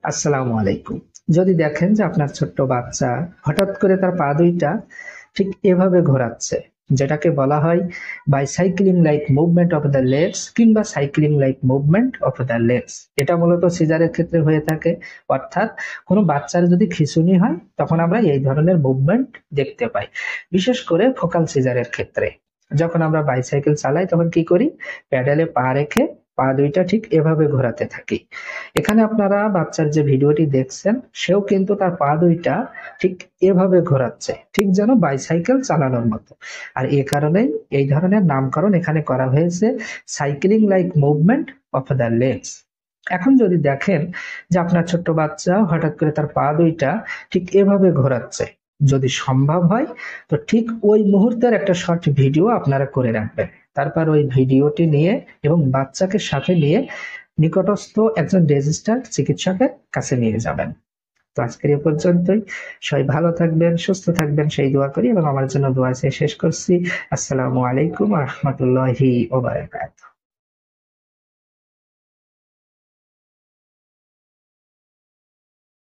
আসসালামু আলাইকুম। যদি দেখেন যে আপনার ছোট্ট বাচ্চা হঠাৎ করে তার পা দুইটা ঠিক এভাবে ঘোরাচ্ছে, যেটাকে বলা হয় bicycling like movement of the legs কিংবা cycling like movement of the legs, এটা মূলত সিজারের ক্ষেত্রে হয়ে থাকে। অর্থাৎ কোনো বাচ্চার যদি খিঁচুনি হয় তখন আমরা এই ধরনের মুভমেন্ট দেখতে পাই, বিশেষ করে ফোকাল সিজারের ক্ষেত্রে। যখন আমরা বাইসাইকেল চালাই তখন কি করি, প্যাডেলে পা রেখে পা দুইটা ঠিক এভাবে ঘোরাতে থাকি। এখানে আপনারা বাচ্চার যে ভিডিওটি দেখছেন, সেও কিন্তু তার পা দুইটা ঠিক এভাবে ঘোরাচ্ছে, ঠিক যেন বাইসাইকেল চালানোর মতো। আর এ কারণেই এই ধরনের নামকরণ এখানে করা হয়েছে cycling like movement of the legs. এখন যদি দেখেন যে আপনার ছোট্ট বাচ্চা হঠাৎ করে তার পা দুইটা ঠিক এভাবে ঘোরাচ্ছে, যদি সম্ভব হয় তো ঠিক ওই মুহূর্তের একটা শর্ট ভিডিও আপনারা করে রাখবেন। তারপর ওই ভিডিওটি নিয়ে এবং বাচ্চাকে সাথে নিয়ে নিকটস্থ একজন রেজিস্টার্ড চিকিৎসকের কাছে নিয়ে যাবেন। তো আজকের এ পর্যন্তই। সবাই ভালো থাকবেন, সুস্থ থাকবেন সেই দোয়া করি এবং আমার জন্য দোয়া চেয়ে শেষ করছি। আসসালামু আলাইকুম ওয়া রাহমাতুল্লাহি ওয়া বারাকাতুহু।